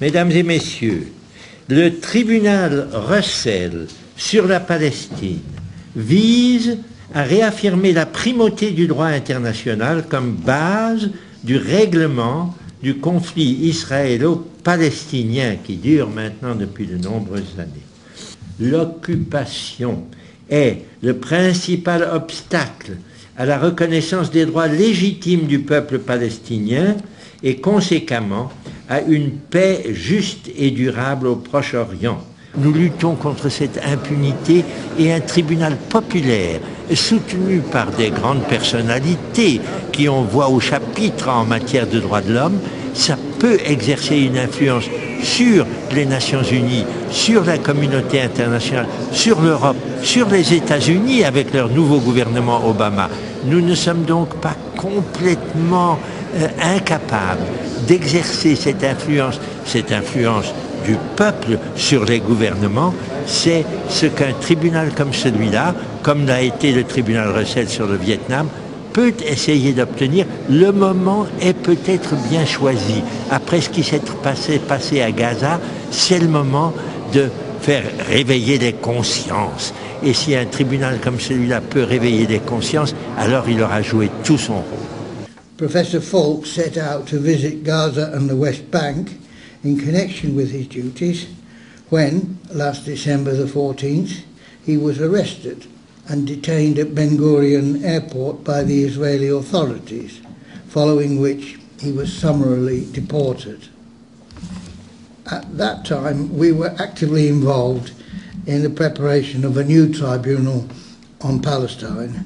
Mesdames et messieurs, le tribunal Russell sur la Palestine vise à réaffirmer la primauté du droit international comme base du règlement du conflit israélo-palestinien qui dure maintenant depuis de nombreuses années. L'occupation est le principal obstacle à la reconnaissance des droits légitimes du peuple palestinien et conséquemment à une paix juste et durable au Proche-Orient. Nous luttons contre cette impunité et un tribunal populaire soutenu par des grandes personnalités qui ont voix au chapitre en matière de droits de l'homme, ça peut exercer une influence sur les Nations Unies, sur la communauté internationale, sur l'Europe, sur les États-Unis avec leur nouveau gouvernement Obama. Nous ne sommes donc pas complètement incapables d'exercer cette influence du peuple sur les gouvernements. C'est ce qu'un tribunal comme celui-là, comme l'a été le tribunal Russell sur le Vietnam, peut essayer d'obtenir. Le moment est peut-être bien choisi. Après ce qui s'est passé à Gaza, c'est le moment de faire réveiller les consciences. Et si un tribunal comme celui-là peut réveiller les consciences, alors il aura joué tout son rôle. Professor Falk set out to visit Gaza and the West Bank in connection with his duties when, last December the 14th, he was arrested and detained at Ben Gurion Airport by the Israeli authorities, following which he was summarily deported. At that time, we were actively involved in the preparation of a new tribunal on Palestine.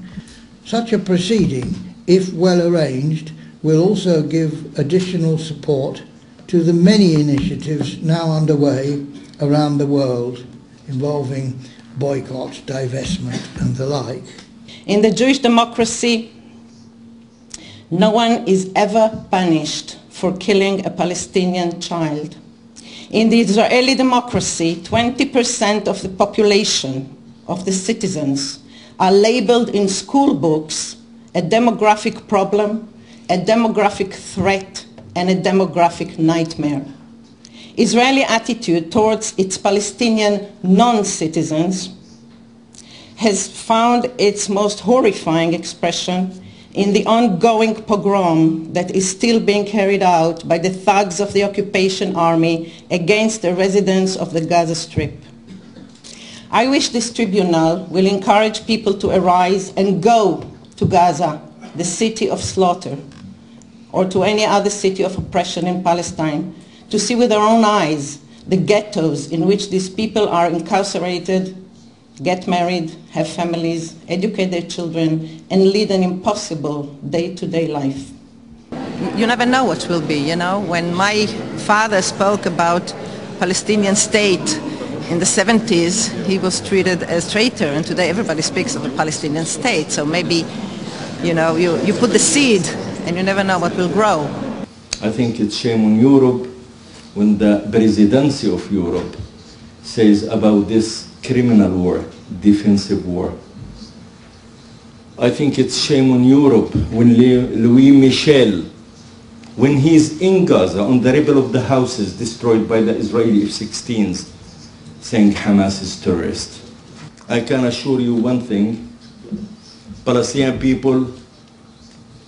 Such a proceeding, if well arranged, will also give additional support to the many initiatives now underway around the world involving boycott, divestment and the like. In the Jewish democracy, no one is ever punished for killing a Palestinian child. In the Israeli democracy, 20% of the population, of the citizens, are labeled in school books a demographic problem, a demographic threat, and a demographic nightmare. Israeli attitude towards its Palestinian non-citizens has found its most horrifying expression in the ongoing pogrom that is still being carried out by the thugs of the occupation army against the residents of the Gaza Strip. I wish this tribunal will encourage people to arise and go to Gaza, the city of slaughter, or to any other city of oppression in Palestine, to see with their own eyes the ghettos in which these people are incarcerated, get married, have families, educate their children, and lead an impossible day-to-day life. You never know what will be, you know. When my father spoke about Palestinian state in the 70s, he was treated as traitor, and today everybody speaks of a Palestinian state. So maybe, you know, you put the seed and you never know what will grow. I think it's shame on Europe when the presidency of Europe says about this criminal war, defensive war. I think it's shame on Europe when Louis Michel, when he's in Gaza on the rubble of the houses destroyed by the Israeli F-16s, saying Hamas is terrorist. I can assure you one thing, Palestinian people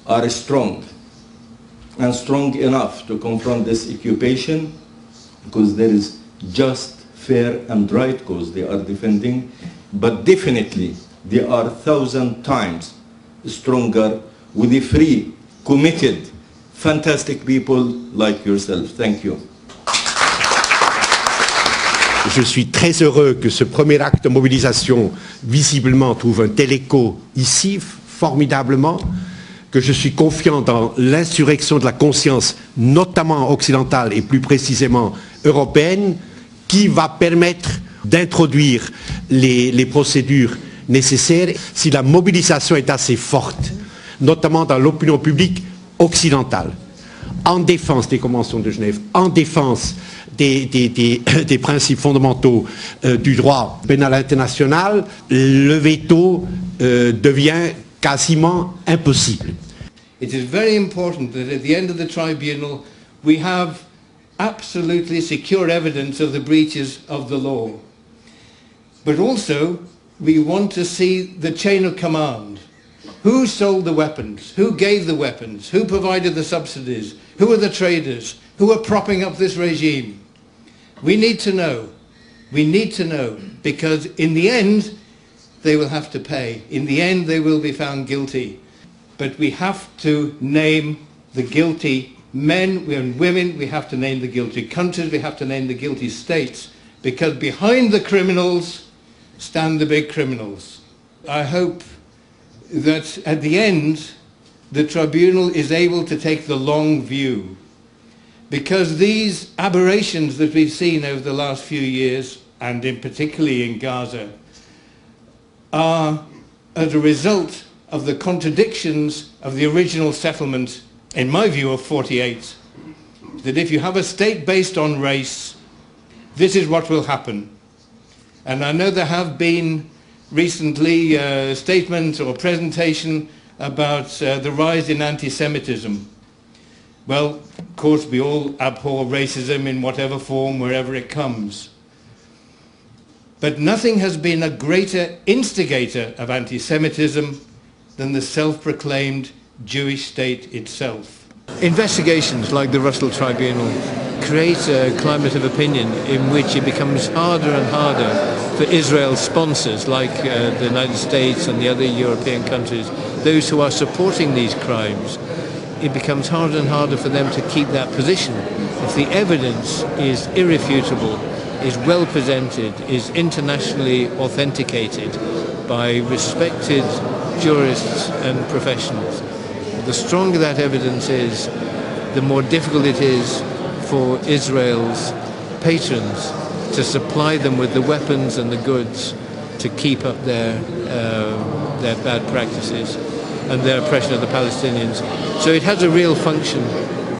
are strong and strong enough to confront this occupation because there is just, fair and right cause they are defending, but definitely they are 1,000 times stronger with the free, committed, fantastic people like yourself. Thank you. Je suis très heureux que ce premier acte de mobilisation visiblement trouve un tel écho ici, formidablement, que je suis confiant dans l'insurrection de la conscience, notamment occidentale et plus précisément européenne, qui va permettre d'introduire les procédures nécessaires si la mobilisation est assez forte, notamment dans l'opinion publique occidentale, en défense des conventions de Genève, en défense des principes fondamentaux du droit pénal international. Le veto devient quasiment impossible. It is very important that at the end of the tribunal we have absolutely secure evidence of the breaches of the law. But also, we want to see the chain of command. Who sold the weapons? Who gave the weapons? Who provided the subsidies? Who are the traders? Who are propping up this regime? We need to know. We need to know, because in the end, they will have to pay. In the end, they will be found guilty. But we have to name the guilty men and women. We have to name the guilty countries. We have to name the guilty states, because behind the criminals stand the big criminals. I hope that at the end, the tribunal is able to take the long view, because these aberrations that we've seen over the last few years, and in particularly in Gaza, are as a result of the contradictions of the original settlement, in my view, of 48, that if you have a state based on race, this is what will happen. And I know there have been recently statements or presentation about the rise in anti-Semitism. Well, of course, we all abhor racism in whatever form, wherever it comes. But nothing has been a greater instigator of anti-Semitism than the self-proclaimed Jewish state itself. Investigations like the Russell Tribunal create a climate of opinion in which it becomes harder and harder for Israel's sponsors, like the United States and the other European countries, those who are supporting these crimes. It becomes harder and harder for them to keep that position. If the evidence is irrefutable, is well presented, is internationally authenticated by respected jurists and professionals, the stronger that evidence is, the more difficult it is for Israel's patrons to supply them with the weapons and the goods to keep up their bad practices and their oppression of the Palestinians. So it has a real function